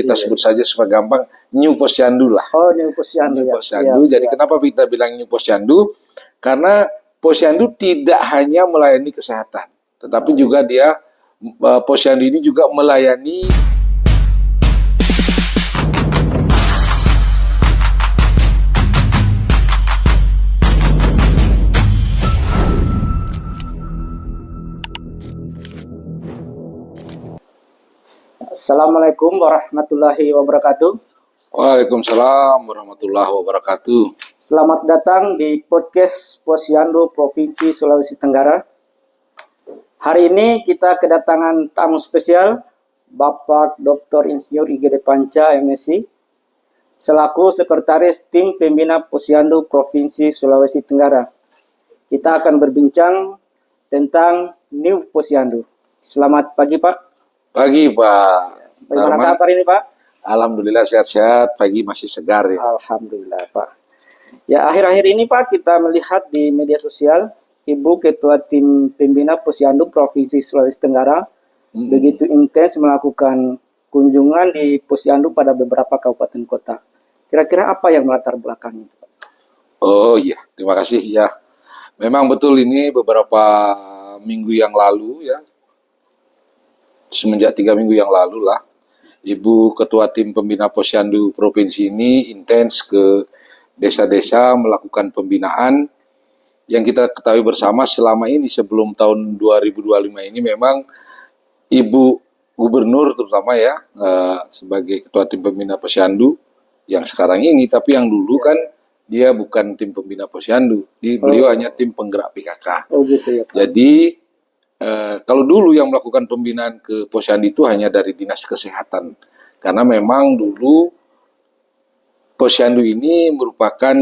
kita sebut saja supaya gampang New Posyandu lah. Oh, New Posyandu. New Posyandu. Jadi kenapa kita bilang New Posyandu? Karena Posyandu tidak hanya melayani kesehatan, tetapi juga dia Posyandu ini juga melayani Assalamualaikum warahmatullahi wabarakatuh. Waalaikumsalam warahmatullahi wabarakatuh. Selamat datang di podcast Posyandu Provinsi Sulawesi Tenggara. Hari ini kita kedatangan tamu spesial, Bapak Dr. Insinyur IGD Panca MSc, selaku Sekretaris Tim Pembina Posyandu Provinsi Sulawesi Tenggara. Kita akan berbincang tentang New Posyandu. Selamat pagi, Pak. Pagi, Pak. Bagaimana kabar ini, Pak? Alhamdulillah sehat-sehat, pagi masih segar ya. Alhamdulillah, Pak. Ya, akhir-akhir ini, Pak, kita melihat di media sosial Ibu Ketua Tim Pembina Posyandu Provinsi Sulawesi Tenggara begitu intens melakukan kunjungan di Posyandu pada beberapa kabupaten kota. Kira-kira apa yang melatar belakang itu, Pak? Oh iya, terima kasih ya. Memang betul ini beberapa minggu yang lalu ya, semenjak 3 minggu yang lalu lah, Ibu Ketua Tim Pembina Posyandu Provinsi ini intens ke desa-desa melakukan pembinaan. Yang kita ketahui bersama selama ini sebelum tahun 2025 ini memang Ibu Gubernur terutama ya sebagai Ketua Tim Pembina Posyandu yang sekarang ini, tapi yang dulu kan dia bukan Tim Pembina Posyandu, beliau hanya Tim Penggerak PKK. Oh gitu ya, Pak. Jadi kalau dulu yang melakukan pembinaan ke Posyandu itu hanya dari Dinas Kesehatan, karena memang dulu Posyandu ini merupakan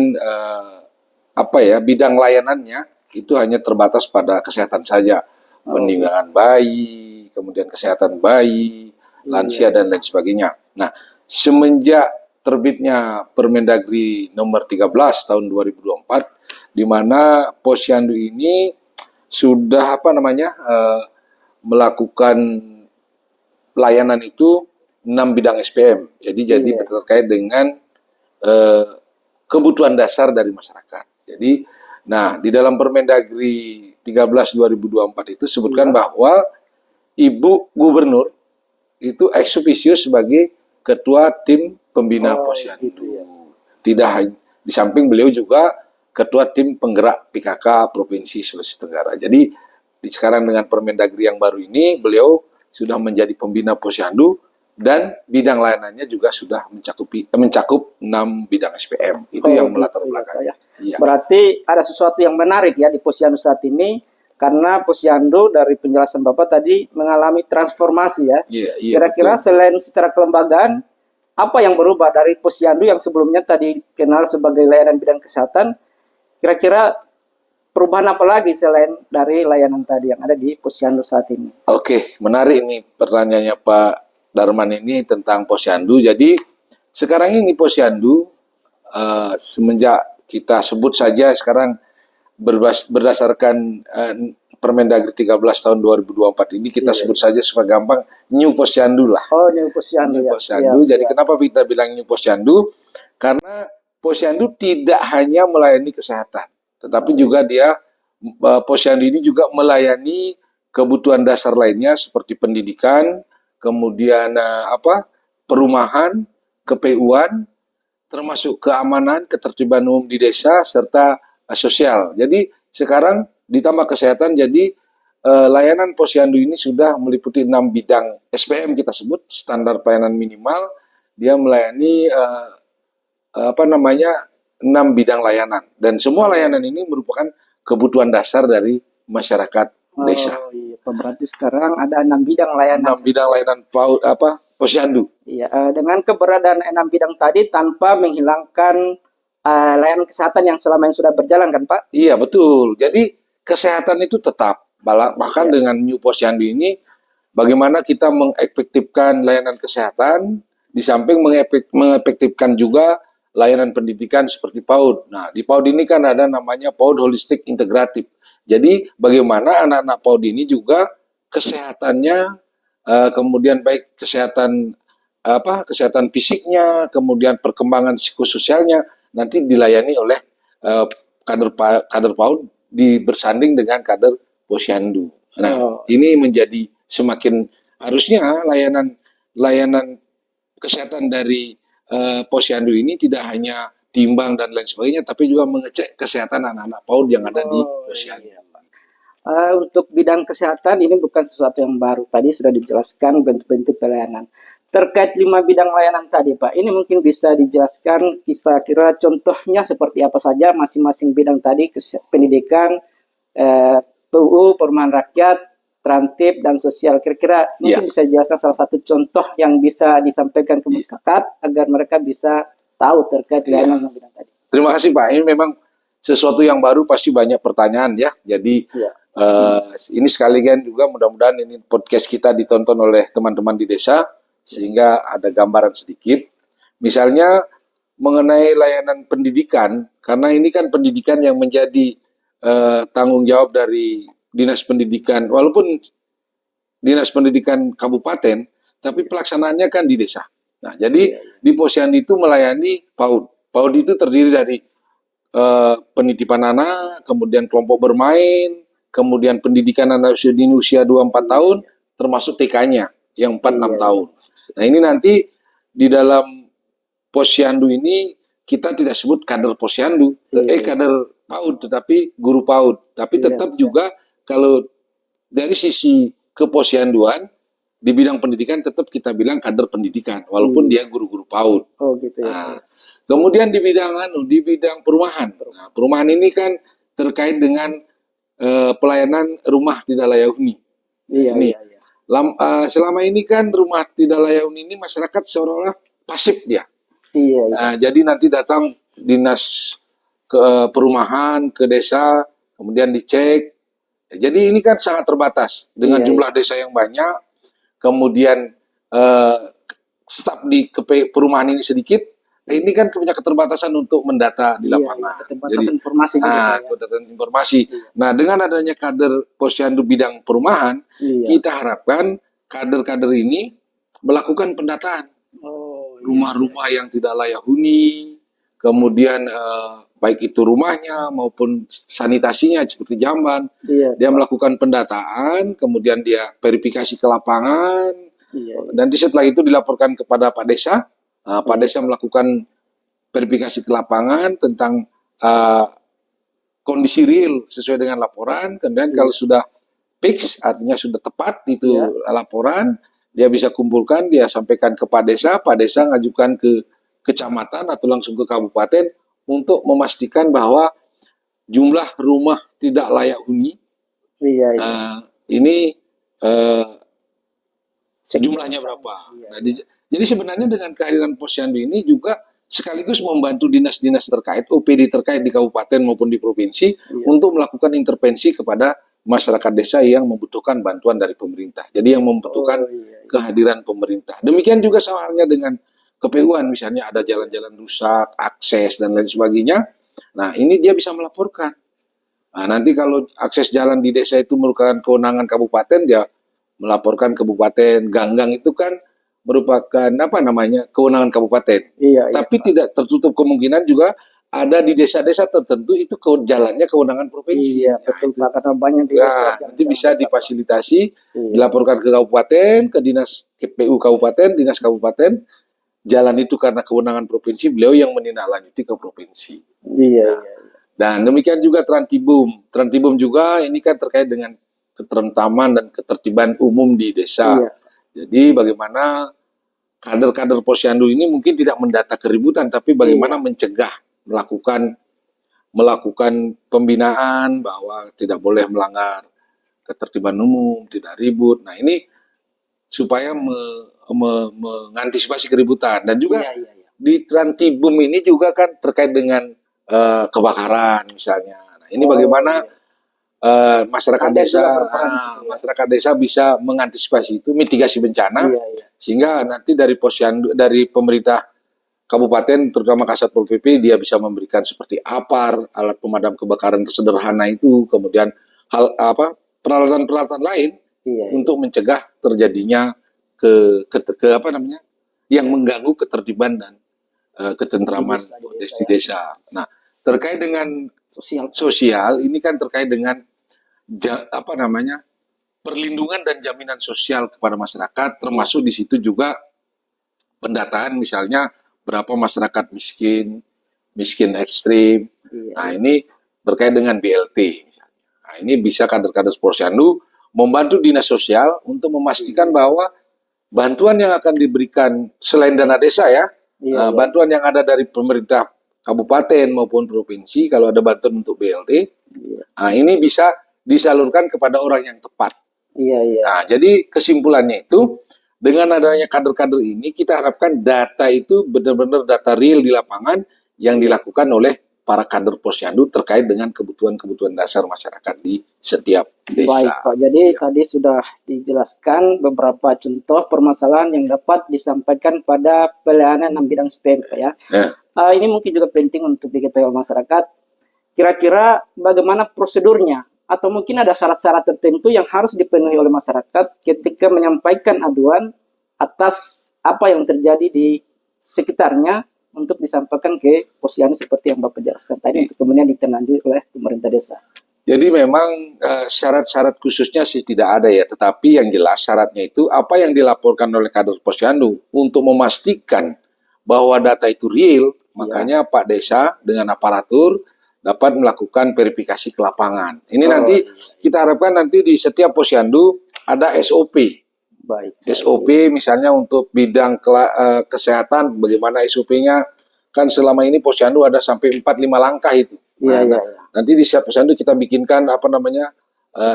bidang layanannya itu hanya terbatas pada kesehatan saja, pendidikan bayi, kemudian kesehatan bayi, lansia dan lain sebagainya. Nah, semenjak terbitnya Permendagri nomor 13 tahun 2024, di mana Posyandu ini sudah melakukan pelayanan itu 6 bidang SPM. Jadi terkait dengan kebutuhan dasar dari masyarakat. Jadi, nah di dalam Permendagri 13 2024 itu sebutkan bahwa Ibu Gubernur itu ex officio sebagai Ketua Tim Pembina Posyandu. Gitu ya. Tidak hanya di samping beliau juga Ketua Tim Penggerak PKK Provinsi Sulawesi Tenggara. Jadi sekarang dengan Permendagri yang baru ini, beliau sudah menjadi pembina Posyandu dan bidang layanannya juga sudah mencakup 6 bidang SPM. Itu yang melatar belakang. Ya. Ya. Berarti ada sesuatu yang menarik ya di Posyandu saat ini, karena Posyandu dari penjelasan Bapak tadi mengalami transformasi ya. Kira-kira selain secara kelembagaan, apa yang berubah dari Posyandu yang sebelumnya tadi kenal sebagai layanan bidang kesehatan? Kira-kira perubahan apa lagi selain dari layanan tadi yang ada di Posyandu saat ini? Oke, menarik ini pertanyaannya Pak Darman ini tentang Posyandu. Jadi sekarang ini Posyandu semenjak kita sebut saja sekarang berdasarkan Permendagri 13 tahun 2024 ini kita sebut saja supaya gampang New Posyandu lah. Oh, New Posyandu. New Posyandu. Jadi kenapa kita bilang New Posyandu? Karena Posyandu tidak hanya melayani kesehatan, tetapi juga Posyandu ini juga melayani kebutuhan dasar lainnya seperti pendidikan, kemudian perumahan, KPU-an, termasuk keamanan, ketertiban umum di desa serta sosial. Jadi sekarang ditambah kesehatan, jadi layanan Posyandu ini sudah meliputi 6 bidang SPM kita sebut standar pelayanan minimal. Dia melayani 6 bidang layanan, dan semua layanan ini merupakan kebutuhan dasar dari masyarakat desa. Oh iya, berarti sekarang ada 6 bidang layanan. 6 bidang layanan Posyandu. Iya, dengan keberadaan 6 bidang tadi tanpa menghilangkan layanan kesehatan yang selama ini sudah berjalan kan, Pak? Iya, betul. Jadi kesehatan itu tetap, bahkan dengan New Posyandu ini bagaimana kita mengefektifkan layanan kesehatan, di samping mengefektifkan juga layanan pendidikan seperti PAUD. Nah, di PAUD ini kan ada namanya PAUD Holistik Integratif. Jadi, bagaimana anak-anak PAUD ini juga kesehatannya, kemudian baik kesehatan kesehatan fisiknya, kemudian perkembangan psikososialnya nanti dilayani oleh kader PAUD bersanding dengan kader Posyandu. Nah, ini menjadi semakin harusnya layanan kesehatan dari Posyandu ini tidak hanya timbang dan lain sebagainya, tapi juga mengecek kesehatan anak-anak PAUD yang ada di Posyandu. Untuk bidang kesehatan ini bukan sesuatu yang baru. Tadi sudah dijelaskan bentuk-bentuk pelayanan. Terkait 5 bidang layanan tadi, Pak, ini mungkin bisa dijelaskan kira-kira contohnya seperti apa saja masing-masing bidang tadi, pendidikan, PUU, perumahan rakyat, Trantip, dan sosial. Kira-kira mungkin bisa dijelaskan salah satu contoh yang bisa disampaikan ke masyarakat agar mereka bisa tahu terkait layanan bidang tadi. Terima kasih, Pak. Ini memang sesuatu yang baru, pasti banyak pertanyaan ya. Jadi ini sekalian juga mudah-mudahan ini podcast kita ditonton oleh teman-teman di desa sehingga ada gambaran sedikit. Misalnya mengenai layanan pendidikan, karena ini kan pendidikan yang menjadi tanggung jawab dari Dinas Pendidikan, walaupun Dinas Pendidikan Kabupaten, tapi pelaksanaannya kan di desa. Nah, jadi di Posyandu itu melayani PAUD. PAUD itu terdiri dari penitipan anak, kemudian kelompok bermain, kemudian pendidikan anak usia 2-4 tahun, termasuk TK-nya yang 4-6 tahun. Nah, ini nanti di dalam Posyandu ini kita tidak sebut kader Posyandu, kader PAUD, tetapi guru PAUD. Tapi tetap juga kalau dari sisi keposyanduan di bidang pendidikan tetap kita bilang kader pendidikan, walaupun dia guru-guru PAUD. Oh gitu ya. Nah, kemudian di bidang perumahan. Nah, perumahan ini kan terkait dengan pelayanan rumah tidak layak huni. Selama ini kan rumah tidak layak huni ini masyarakat seolah-olah pasif dia. Nah, jadi nanti datang dinas ke perumahan, ke desa, kemudian dicek. Jadi ini kan sangat terbatas dengan jumlah desa yang banyak, kemudian staf di perumahan ini sedikit. Ini kan punya keterbatasan untuk mendata di lapangan. Keterbatasan informasi juga. Keterbatasan informasi. Nah, dengan adanya kader Posyandu bidang perumahan, kita harapkan kader-kader ini melakukan pendataan rumah-rumah yang tidak layak huni, kemudian baik itu rumahnya maupun sanitasinya seperti jamban. Dia melakukan pendataan, kemudian dia verifikasi ke lapangan. Nanti setelah itu dilaporkan kepada Pak Desa. Pak Desa melakukan verifikasi ke lapangan tentang kondisi real sesuai dengan laporan. Kemudian kalau sudah fix, artinya sudah tepat itu laporan, dia bisa kumpulkan, dia sampaikan ke Pak Desa ngajukan ke kecamatan atau langsung ke kabupaten untuk memastikan bahwa jumlah rumah tidak layak huni ini jumlahnya berapa. Nah, jadi sebenarnya dengan kehadiran Posyandu ini juga sekaligus membantu dinas-dinas terkait, OPD terkait di kabupaten maupun di provinsi untuk melakukan intervensi kepada masyarakat desa yang membutuhkan bantuan dari pemerintah. Jadi yang membutuhkan kehadiran pemerintah. Demikian juga sama halnya dengan KPU-an, misalnya ada jalan-jalan rusak, akses dan lain sebagainya. Nah, ini dia bisa melaporkan. Nah, nanti kalau akses jalan di desa itu merupakan kewenangan kabupaten, dia melaporkan kabupaten. Gang-gang itu kan merupakan kewenangan kabupaten. Tapi tidak tertutup kemungkinan juga ada di desa-desa tertentu itu jalannya kewenangan provinsi. Betul Pak, karena banyak di desa. Nanti bisa difasilitasi, dilaporkan ke kabupaten, ke dinas KPU kabupaten, dinas kabupaten. Jalan itu karena kewenangan provinsi, beliau yang menindaklanjuti ke provinsi. Dan demikian juga Trantibum. Trantibum juga ini kan terkait dengan keterentaman dan ketertiban umum di desa. Jadi bagaimana kader-kader Posyandu ini mungkin tidak mendata keributan, tapi bagaimana mencegah melakukan pembinaan bahwa tidak boleh melanggar ketertiban umum, tidak ribut. Nah, ini supaya mengantisipasi keributan. Dan juga di Trantibum ini juga kan terkait dengan kebakaran misalnya. Nah, ini bagaimana masyarakat desa bisa mengantisipasi itu, mitigasi bencana, sehingga nanti dari Posyandu, dari pemerintah kabupaten terutama Kasatpol PP, dia bisa memberikan seperti APAR, alat pemadam kebakaran sederhana itu, kemudian peralatan-peralatan lain untuk mencegah terjadinya yang mengganggu ketertiban dan ketentraman Di desa, di desa. Nah, terkait dengan sosial. sosial ini kan terkait dengan perlindungan dan jaminan sosial kepada masyarakat, termasuk di situ juga pendataan misalnya berapa masyarakat miskin, miskin ekstrim. Iya, Nah, ini terkait dengan BLT misalnya. Nah, ini bisa kader-kader Posyandu membantu dinas sosial untuk memastikan bahwa bantuan yang akan diberikan selain dana desa ya, Iya, iya. bantuan yang ada dari pemerintah kabupaten maupun provinsi kalau ada bantuan untuk BLT, Iya. nah, ini bisa disalurkan kepada orang yang tepat. Iya, iya. Nah, jadi kesimpulannya itu dengan adanya kader-kader ini kita harapkan data itu benar-benar data real di lapangan yang dilakukan oleh para kader Posyandu terkait dengan kebutuhan-kebutuhan dasar masyarakat di setiap desa. Baik Pak, jadi Ya. tadi sudah dijelaskan beberapa contoh permasalahan yang dapat disampaikan pada pelayanan dalam bidang SPM Pak ya. Ya. Ini mungkin juga penting untuk diketahui oleh masyarakat. Kira-kira bagaimana prosedurnya atau mungkin ada syarat-syarat tertentu yang harus dipenuhi oleh masyarakat ketika menyampaikan aduan atas apa yang terjadi di sekitarnya untuk disampaikan ke Posyandu seperti yang Bapak jelaskan tadi untuk kemudian ditindaklanjuti oleh pemerintah desa. Jadi memang syarat-syarat khususnya sih tidak ada ya, tetapi yang jelas syaratnya itu apa yang dilaporkan oleh kader Posyandu untuk memastikan bahwa data itu real, makanya Pak Desa dengan aparatur dapat melakukan verifikasi ke lapangan. Ini nanti kita harapkan nanti di setiap Posyandu ada SOP. Baik. SOP misalnya untuk bidang kesehatan, bagaimana SOP-nya, kan selama ini Posyandu ada sampai 4-5 langkah itu. Iya, Nah, iya. nanti di setiap Posyandu kita bikinkan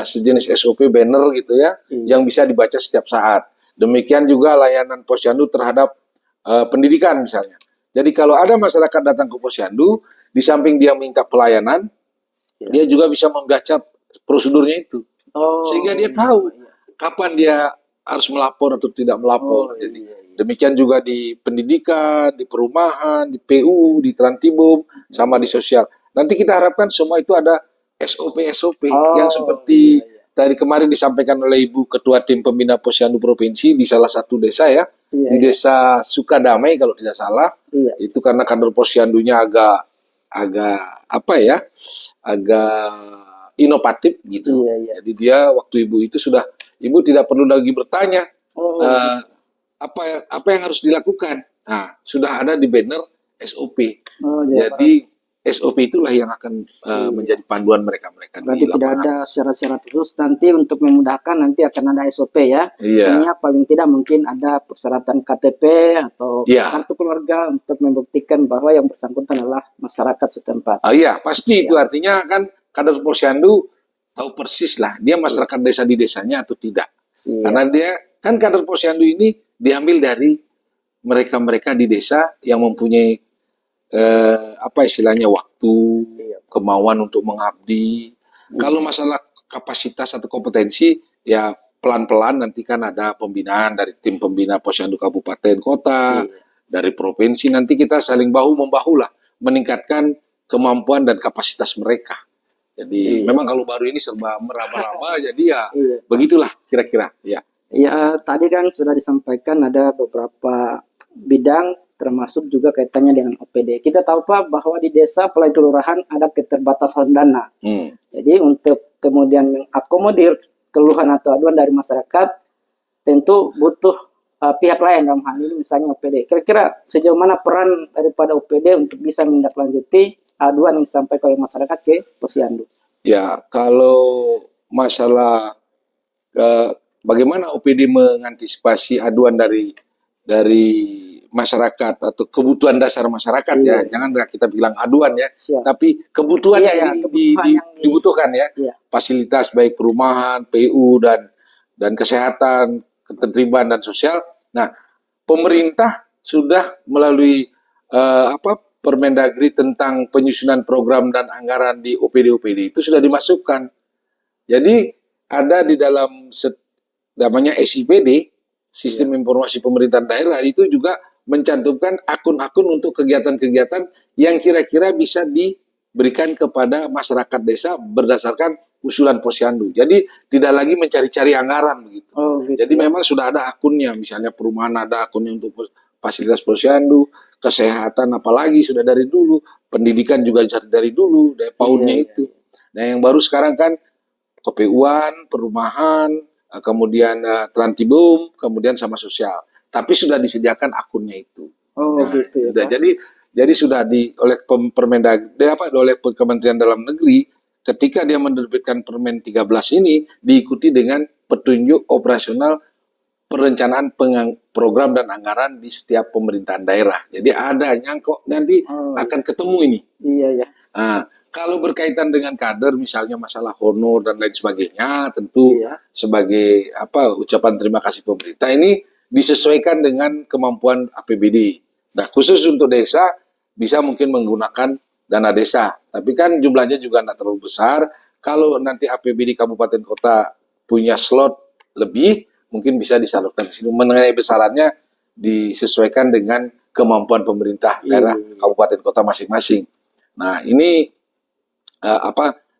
sejenis SOP banner gitu ya, yang bisa dibaca setiap saat. Demikian juga layanan Posyandu terhadap pendidikan misalnya. Jadi kalau ada masyarakat datang ke Posyandu, di samping dia minta pelayanan, dia juga bisa membaca prosedurnya itu. Sehingga dia tahu kapan dia harus melapor atau tidak melapor. Jadi demikian juga di pendidikan, di perumahan, di PU, di Trantibum, sama di sosial. Nanti kita harapkan semua itu ada SOP-SOP yang seperti tadi kemarin disampaikan oleh Ibu Ketua Tim Pembina Posyandu Provinsi di salah satu desa ya, di desa Sukadamai kalau tidak salah. Itu karena kader Posyandunya agak inovatif gitu. Jadi dia waktu Ibu itu sudah, Ibu tidak perlu lagi bertanya apa yang harus dilakukan. Nah, sudah ada di banner SOP. Jadi SOP itulah yang akan menjadi panduan mereka-mereka. Berarti tidak ada syarat-syarat khusus nanti untuk memudahkan, nanti akan ada SOP ya. Iya. Hanya paling tidak mungkin ada persyaratan KTP atau kartu keluarga untuk membuktikan bahwa yang bersangkutan adalah masyarakat setempat. Iya, pasti itu artinya kan kader Posyandu tahu persis lah dia masyarakat desa di desanya atau tidak. Karena dia kan kader Posyandu ini diambil dari mereka-mereka di desa yang mempunyai istilahnya waktu, kemauan untuk mengabdi. Kalau masalah kapasitas atau kompetensi ya pelan-pelan nanti kan ada pembinaan dari tim pembina Posyandu Kabupaten Kota, dari provinsi, nanti kita saling bahu-membahu lah meningkatkan kemampuan dan kapasitas mereka. Jadi memang kalau baru ini serba meraba-raba jadi ya begitulah kira-kira ya. Ya, tadi kan sudah disampaikan ada beberapa bidang termasuk juga kaitannya dengan OPD. Kita tahu Pak bahwa di desa apalagi kelurahan ada keterbatasan dana. Jadi untuk kemudian mengakomodir keluhan atau aduan dari masyarakat tentu butuh pihak lain dalam hal ini misalnya OPD. Kira-kira sejauh mana peran daripada OPD untuk bisa menindaklanjuti aduan yang disampaikan oleh masyarakat ke Posyandu? Ya, kalau masalah bagaimana OPD mengantisipasi aduan dari masyarakat atau kebutuhan dasar masyarakat ya, jangan kita bilang aduan ya, tapi kebutuhan yang dibutuhkan ya, fasilitas baik perumahan, PU dan kesehatan, ketertiban dan sosial. Nah, pemerintah sudah melalui Permendagri tentang penyusunan program dan anggaran di OPD-OPD itu sudah dimasukkan. Jadi ada di dalam namanya SIPD, Sistem Informasi Pemerintahan Daerah, itu juga mencantumkan akun-akun untuk kegiatan-kegiatan yang kira-kira bisa diberikan kepada masyarakat desa berdasarkan usulan Posyandu. Jadi tidak lagi mencari-cari anggaran begitu. Jadi memang sudah ada akunnya, misalnya perumahan ada akunnya untuk fasilitas posyandu, kesehatan apalagi sudah dari dulu, pendidikan juga dari dulu, dari PAUD-nya itu. Nah yang baru sekarang kan KPU-an, perumahan, kemudian Trantibum, kemudian sama sosial. Tapi sudah disediakan akunnya itu. Oh Nah, gitu ya sudah. Pak. Jadi sudah oleh oleh Kementerian Dalam Negeri ketika dia menerbitkan Permen 13 ini diikuti dengan petunjuk operasional perencanaan program dan anggaran di setiap pemerintahan daerah. Jadi ada nyangkok nanti akan ketemu ini. Iya ya. Nah, kalau berkaitan dengan kader misalnya masalah honor dan lain sebagainya tentu sebagai ucapan terima kasih pemerintah ini disesuaikan dengan kemampuan APBD. Nah, khusus untuk desa bisa mungkin menggunakan dana desa, tapi kan jumlahnya juga tidak terlalu besar. Kalau nanti APBD kabupaten kota punya slot lebih, mungkin bisa disalurkan ke sini. Mengenai besarannya disesuaikan dengan kemampuan pemerintah daerah kabupaten kota masing-masing. Nah, ini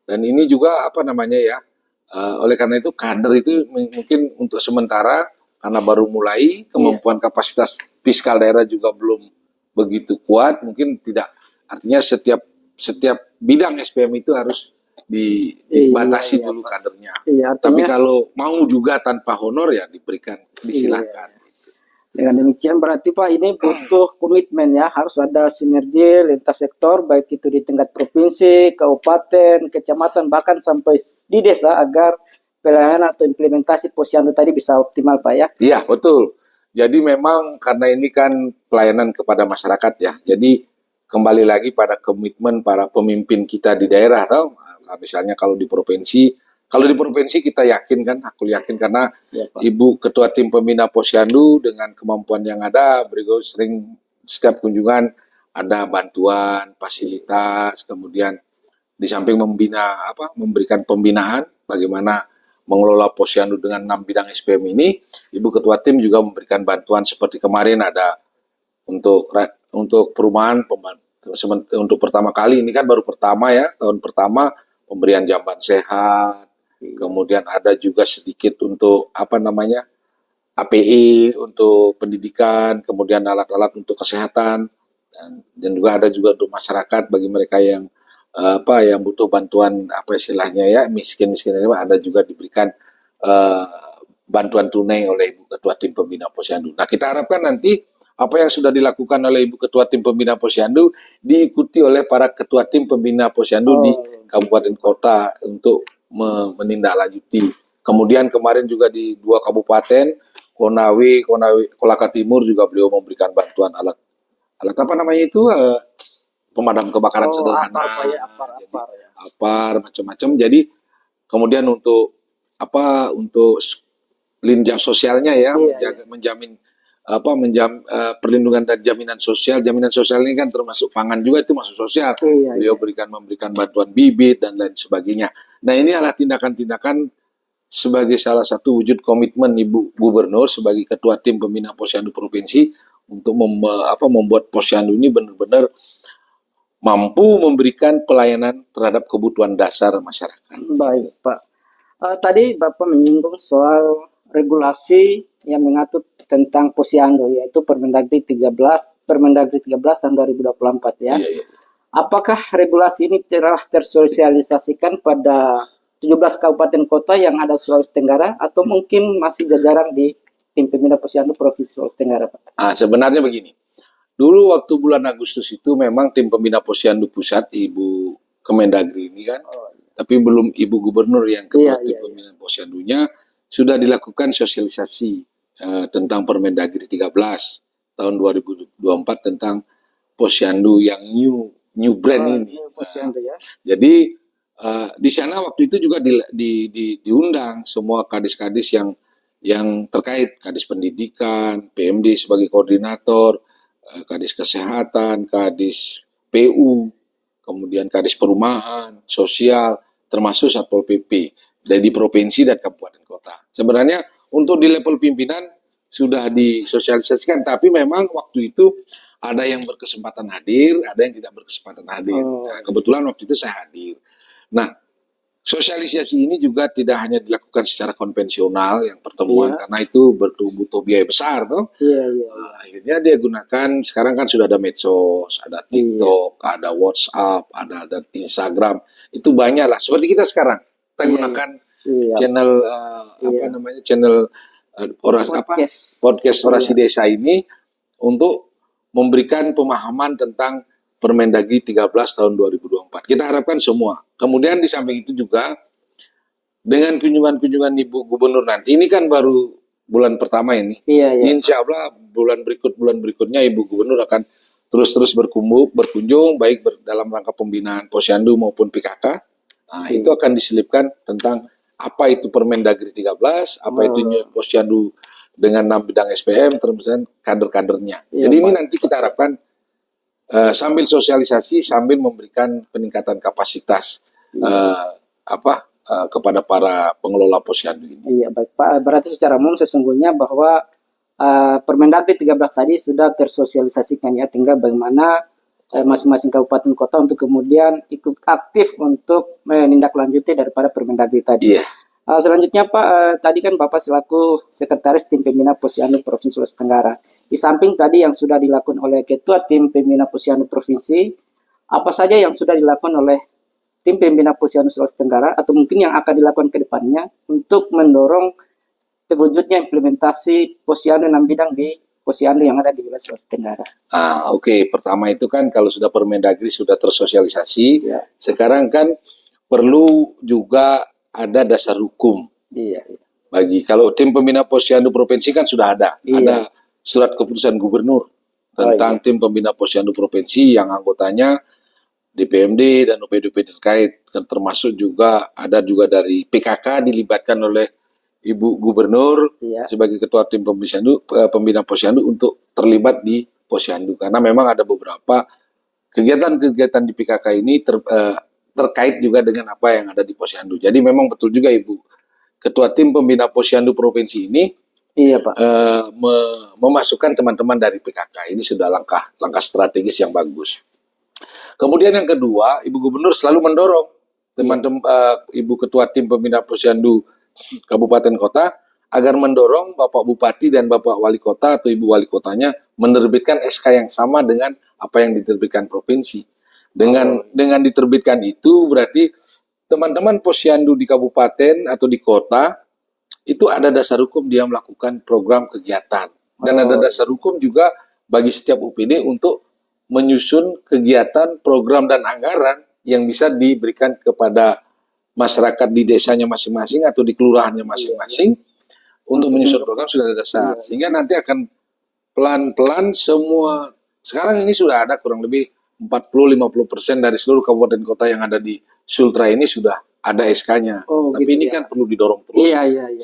dan ini juga oleh karena itu kader itu mungkin untuk sementara karena baru mulai kemampuan kapasitas fiskal daerah juga belum begitu kuat, mungkin tidak, artinya setiap bidang SPM itu harus dibatasi dulu kadernya. Tapi kalau mau juga tanpa honor ya disilahkan. Dengan demikian berarti Pak ini butuh komitmen ya, harus ada sinergi lintas sektor baik itu di tingkat provinsi, kabupaten, kecamatan bahkan sampai di desa agar pelayanan atau implementasi posyandu tadi bisa optimal Pak ya. Iya betul. Jadi memang karena ini kan pelayanan kepada masyarakat ya. Jadi kembali lagi pada komitmen para pemimpin kita di daerah, misalnya kalau di provinsi kita yakin kan, aku yakin karena Ibu Ketua Tim Pembina Posyandu dengan kemampuan yang ada, beliau sering setiap kunjungan ada bantuan, fasilitas, kemudian di samping memberikan pembinaan bagaimana mengelola posyandu dengan 6 bidang SPM ini, Ibu Ketua Tim juga memberikan bantuan seperti kemarin ada untuk perumahan, untuk pertama kali, ini kan baru pertama ya, tahun pertama pemberian jamban sehat, kemudian ada juga sedikit untuk API untuk pendidikan, kemudian alat-alat untuk kesehatan, dan juga ada juga untuk masyarakat bagi mereka yang yang butuh bantuan istilahnya ya miskin ada juga diberikan bantuan tunai oleh Ibu Ketua Tim Pembina Posyandu. Nah kita harapkan nanti apa yang sudah dilakukan oleh Ibu Ketua Tim Pembina Posyandu diikuti oleh para Ketua Tim Pembina Posyandu di kabupaten kota untuk menindaklanjuti. Kemudian kemarin juga di 2 kabupaten Konawe, Kolaka Timur juga beliau memberikan bantuan alat pemadam kebakaran sederhana, apar macam-macam. Jadi kemudian untuk linjang sosialnya ya, menjamin perlindungan dan jaminan sosial. Jaminan sosial ini kan termasuk pangan juga, itu masuk sosial. Beliau memberikan bantuan bibit dan lain sebagainya. Nah ini adalah tindakan-tindakan sebagai salah satu wujud komitmen Ibu Gubernur sebagai Ketua Tim Pembina Posyandu Provinsi untuk membuat posyandu ini benar-benar mampu memberikan pelayanan terhadap kebutuhan dasar masyarakat. Baik Pak. Tadi Bapak menyinggung soal regulasi yang mengatur tentang posyandu, yaitu Permendagri 13 tahun 2024 ya. Apakah regulasi ini telah tersosialisasikan pada 17 kabupaten kota yang ada Sulawesi Tenggara atau mungkin masih jajaran di Tim Pembina Posyandu Provinsi Sulawesi Tenggara Pak? Sebenarnya begini. Dulu waktu bulan Agustus itu memang Tim Pembina Posyandu Pusat, Ibu Kemendagri ini kan, tapi belum Ibu Gubernur yang Ketua Tim Pembina Posyandunya, sudah dilakukan sosialisasi tentang Permendagri 13 tahun 2024 tentang posyandu yang new brand ini. Jadi di sana waktu itu juga diundang semua kadis-kadis yang terkait, kadis pendidikan, PMD sebagai koordinator, kadis kesehatan, kadis PU, kemudian kadis perumahan, sosial, termasuk Satpol PP dari provinsi dan kabupaten kota. Sebenarnya untuk di level pimpinan sudah disosialisasikan, tapi memang waktu itu ada yang berkesempatan hadir, ada yang tidak berkesempatan hadir. Nah, kebetulan waktu itu saya hadir. Nah, sosialisasi ini juga tidak hanya dilakukan secara konvensional yang pertemuan, Iya. karena itu butuh biaya besar, toh. Iya, iya. Akhirnya dia gunakan, sekarang kan sudah ada medsos, ada TikTok, ada WhatsApp, ada Instagram, itu banyak lah. Seperti kita sekarang, kita Iya, gunakan Siap. channel apa Iya. namanya, channel podcast orasi Iya. desa ini untuk memberikan pemahaman tentang Permendagri 13 tahun 2024. Kita harapkan semua. Kemudian di samping itu juga dengan kunjungan-kunjungan Ibu Gubernur nanti, ini kan baru bulan pertama ini. Iya, iya. Insya Allah bulan berikutnya Ibu Gubernur akan terus berkunjung baik dalam rangka pembinaan Posyandu maupun PKK. Nah, itu akan diselipkan tentang apa itu Permendagri 13, apa itu Posyandu dengan 6 bidang SPM, terus kader-kadernya. Iya, Jadi ini Pak. nanti kita harapkan sambil sosialisasi, sambil memberikan peningkatan kapasitas kepada para pengelola Posyandu ini. Iya, baik Pak. Berarti secara umum sesungguhnya bahwa Permendagri 13 tadi sudah tersosialisasikan ya, tinggal bagaimana masing-masing kabupaten kota untuk kemudian ikut aktif untuk menindaklanjuti daripada Permendagri tadi. Iya. Selanjutnya Pak, tadi kan Bapak selaku Sekretaris Tim Pembina Posyandu Provinsi Sulawesi Tenggara. Di samping tadi yang sudah dilakukan oleh Ketua Tim Pembina Posyandu Provinsi, apa saja yang sudah dilakukan oleh Tim Pembina Posyandu Sulawesi Tenggara atau mungkin yang akan dilakukan ke depannya untuk mendorong terwujudnya implementasi Posyandu 6 bidang di Posyandu yang ada di wilayah Sulawesi Tenggara. Oke. Pertama itu kan kalau sudah Permendagri sudah tersosialisasi, Ya. sekarang kan perlu juga ada dasar hukum. Iya. Bagi kalau Tim Pembina Posyandu Provinsi kan sudah ada. Iya. Ada surat keputusan gubernur tentang Tim Pembina Posyandu Provinsi yang anggotanya DPMD dan OPD-OPD terkait, termasuk juga ada juga dari PKK dilibatkan oleh Ibu Gubernur sebagai Ketua Tim Pembina Posyandu untuk terlibat di Posyandu, karena memang ada beberapa kegiatan-kegiatan di PKK ini terkait juga dengan apa yang ada di Posyandu. Jadi memang betul juga Ibu Ketua Tim Pembina Posyandu Provinsi ini Pak. Memasukkan teman-teman dari PKK. Ini sudah langkah strategis yang bagus. Kemudian yang kedua, Ibu Gubernur selalu mendorong teman-teman Ibu Ketua Tim Pembina Posyandu Kabupaten Kota agar mendorong Bapak Bupati dan Bapak Wali Kota atau Ibu Wali Kotanya menerbitkan SK yang sama dengan apa yang diterbitkan provinsi. Dengan diterbitkan itu berarti teman-teman Posyandu di kabupaten atau di kota itu ada dasar hukum dia melakukan program kegiatan, dan ada dasar hukum juga bagi setiap UPD untuk menyusun kegiatan, program dan anggaran yang bisa diberikan kepada masyarakat di desanya masing-masing atau di kelurahannya masing-masing untuk menyusun program. Sudah ada dasar, sehingga nanti akan pelan-pelan semua. Sekarang ini sudah ada kurang lebih 40-50% dari seluruh kabupaten kota yang ada di Sultra ini sudah ada SK-nya. Tapi ini kan perlu didorong terus.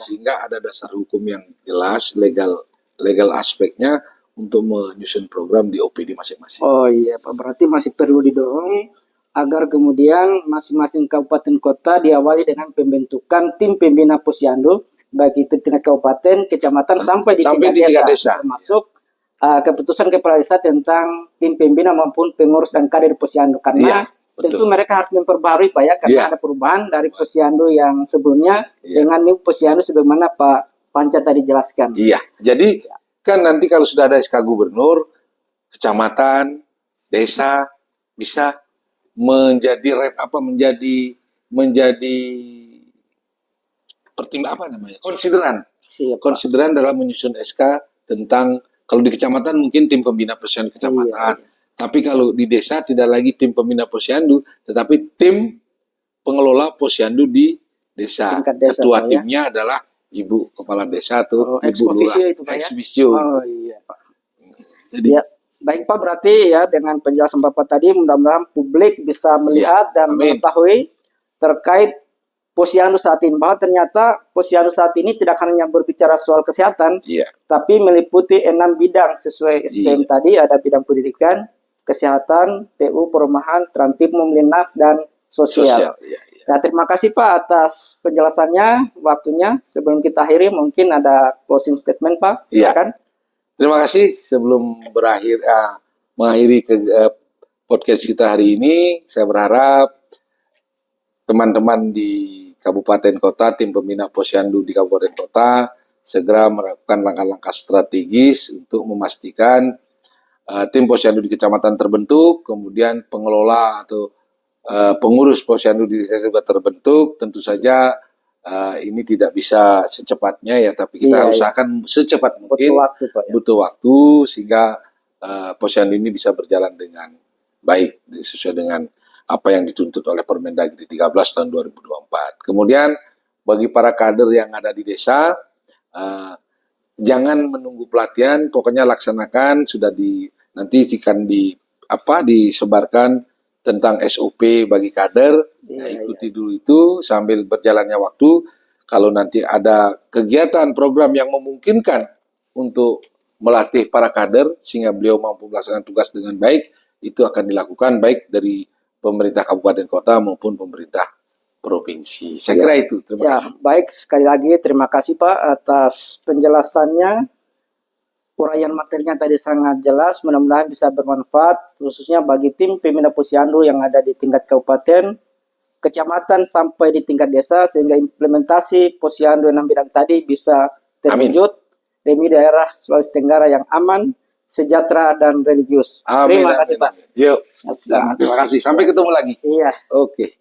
Sehingga ada dasar hukum yang jelas, legal aspeknya untuk menyusun program di OPD masing-masing. Oh iya Pak, berarti masih perlu didorong agar kemudian masing-masing kabupaten kota diawali dengan pembentukan tim pembina Posyandu, baik itu tingkat kabupaten, kecamatan sampai di tingkat desa, termasuk keputusan kepala desa tentang tim pembina maupun pengurus dan kader Posyandu, karena tentu mereka harus memperbarui Pak ya, karena ada perubahan dari Posyandu yang sebelumnya dengan new Posyandu sebagaimana Pak Panca tadi jelaskan. Iya, jadi kan nanti kalau sudah ada SK Gubernur, kecamatan, desa bisa menjadi konsideran dalam menyusun SK tentang, kalau di kecamatan mungkin tim pembina Posyandu kecamatan. Tapi kalau di desa tidak lagi tim pembina Posyandu, tetapi tim pengelola Posyandu di desa. Ketua timnya adalah Ibu Kepala Desa atau Ibu Lurah. Ex-officio. Oh iya Pak. Jadi baik Pak, berarti ya dengan penjelasan Bapak tadi mudah-mudahan publik bisa melihat dan mengetahui terkait Posyandu saat ini, bahwa ternyata Posyandu saat ini tidak hanya berbicara soal kesehatan, tapi meliputi 6 bidang sesuai SPM tadi, ada bidang pendidikan, kesehatan, PU, perumahan, Trantipum, Linmas, dan sosial. Nah, terima kasih Pak atas penjelasannya, waktunya. Sebelum kita akhiri, mungkin ada closing statement Pak, silakan. Terima kasih. Sebelum mengakhiri podcast kita hari ini, saya berharap teman-teman di kabupaten kota, tim pembina Posyandu di kabupaten kota segera melakukan langkah-langkah strategis untuk memastikan tim Posyandu di kecamatan terbentuk, kemudian pengelola atau pengurus Posyandu di desa juga terbentuk. Tentu saja ini tidak bisa secepatnya ya, tapi kita usahakan secepat mungkin. Butuh waktu, Pak. Butuh waktu sehingga Posyandu ini bisa berjalan dengan baik sesuai dengan apa yang dituntut oleh Permendagri 13 tahun 2024. Kemudian bagi para kader yang ada di desa, jangan menunggu pelatihan, pokoknya laksanakan. Nanti akan disebarkan tentang SOP bagi kader. Ikuti dulu itu sambil berjalannya waktu. Kalau nanti ada kegiatan program yang memungkinkan untuk melatih para kader sehingga beliau mampu melaksanakan tugas dengan baik, itu akan dilakukan baik dari pemerintah kabupaten kota maupun pemerintah provinsi. Saya kira itu. Terima kasih. Baik, sekali lagi terima kasih Pak atas penjelasannya. Uraian materinya tadi sangat jelas, mudah-mudahan bisa bermanfaat khususnya bagi tim pembina Posyandu yang ada di tingkat kabupaten, kecamatan sampai di tingkat desa, sehingga implementasi Posyandu 6 bidang tadi bisa terwujud demi daerah Sulawesi Tenggara yang aman, sejahtera dan religius. Amin, Terima kasih Pak. Yuk. Terima kasih. Sampai ketemu lagi. Iya. Oke.